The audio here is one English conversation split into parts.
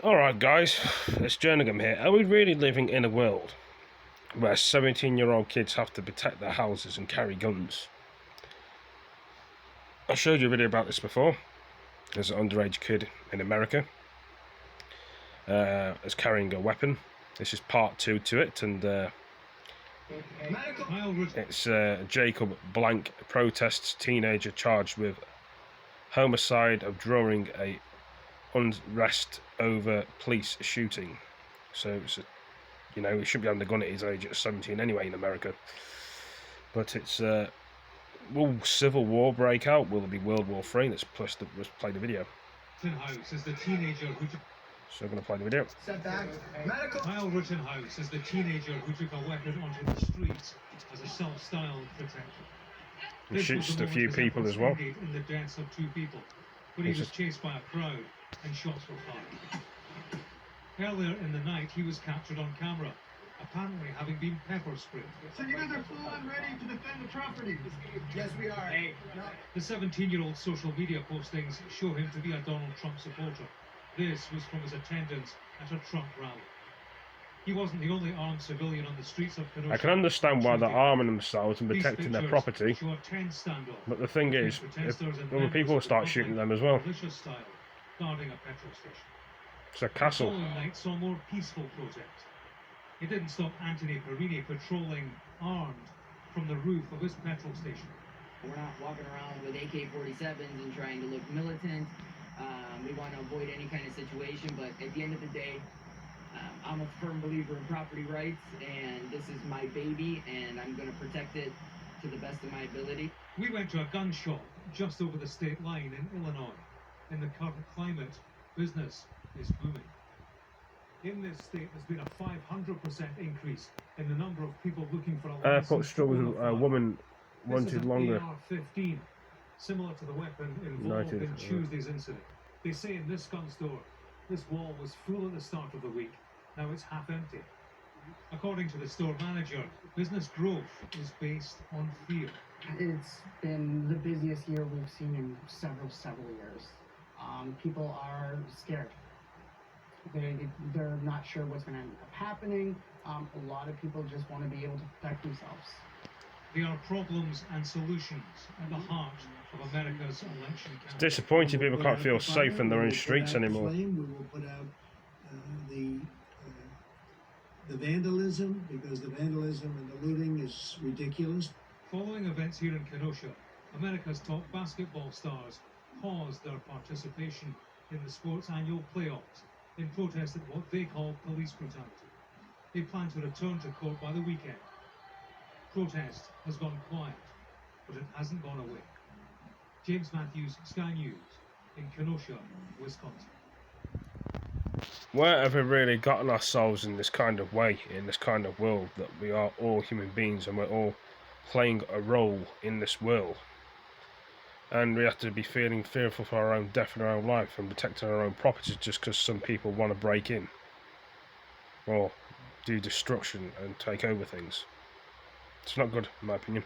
Alright guys, it's jerninhgam here. Are we really living in a world where 17-year-old kids have to protect their houses and carry guns? I showed you a video about this before. There's an underage kid in America is carrying a weapon. This is part 2 to it, and it's Jacob Blank protests teenager charged with homicide of drawing a unrest over police shooting. So it's you know, he shouldn't be having a gun at his age at 17 anyway in America. But it's will civil war break out? Will it be World War III? Let's play the video. Rittenhouse is the teenager who took... So I'm going to play the video. Kyle Rittenhouse is the teenager who took a weapon onto the streets as a self-styled protector. He shoots a few people as well. In the deaths of 2 people, but he was chased by a crowd and shots were fired. Earlier in the night, he was captured on camera, apparently having been pepper sprayed. So you guys are full on ready to defend the property? Yes, we are. Hey. No. The 17-year-old social media postings show him to be a Donald Trump supporter. This was from his attendance at a Trump rally. He wasn't the only armed civilian on the streets of Kenosha. I can understand why they're arming themselves and protecting their property, but the thing is, if other people start shooting them as well. Style, guarding a petrol station. It's a castle. The following night saw more peaceful protest. It didn't stop Anthony Perini patrolling armed from the roof of his petrol station. We're not walking around with AK-47s and trying to look militant. We want to avoid any kind of situation, but at the end of the day, I'm a firm believer in property rights, and this is my baby, and I'm going to protect it to the best of my ability. We went to a gun shop just over the state line in Illinois. In the current climate, business is booming. In this state, there's been a 500% increase in the number of people looking for a license. Airport struggles with a woman wanted longer. AR-15, similar to the weapon involved in Tuesday's incident. They say in this gun store, this wall was full at the start of the week. Now it's half empty. According to the store manager, business growth is based on fear. It's been the busiest year we've seen in several years. People are scared. They're not sure what's going to end up happening. A lot of people just want to be able to protect themselves. There are problems and solutions at the heart of America's election campaign. It's disappointing people can't feel safe in their own streets anymore. We will put out the vandalism, because the vandalism and the looting is ridiculous. Following events here in Kenosha, America's top basketball stars paused their participation in the sport's annual playoffs in protest at what they call police brutality. They plan to return to court by the weekend. Protest has gone quiet, but it hasn't gone away. James Matthews, Sky News, in Kenosha, Wisconsin. Where have we really gotten ourselves in this kind of way, in this kind of world, that we are all human beings and we're all playing a role in this world? And we have to be feeling fearful for our own death in our own life and protecting our own properties just because some people want to break in or do destruction and take over things. It's not good, in my opinion.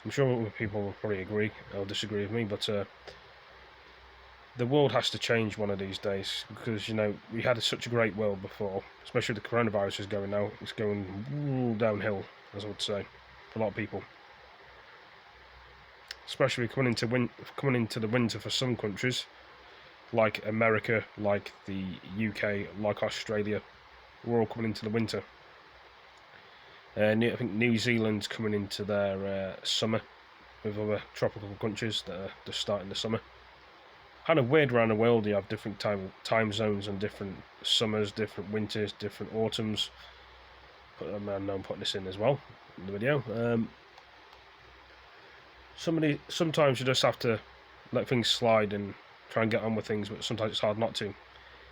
I'm sure other people will probably agree or disagree with me, but the world has to change one of these days, because, you know, we had such a great world before, especially with the coronavirus is going now. It's going downhill, as I would say, for a lot of people. Especially coming into the winter for some countries, like America, like the UK, like Australia. We're all coming into the winter. I think New Zealand's coming into their summer with other tropical countries that are just starting the summer. Kind of weird around the world, you have different time zones and different summers, different winters, different autumns. But I know I'm putting this in as well in the video. Sometimes you just have to let things slide and try and get on with things, but sometimes it's hard not to.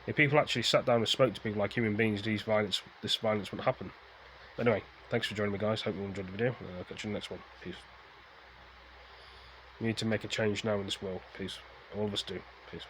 If people actually sat down and spoke to people like human beings, this violence wouldn't happen. But anyway, thanks for joining me, guys. Hope you enjoyed the video. I'll catch you in the next one. Peace. We need to make a change now in this world. Peace. All of us do. Peace.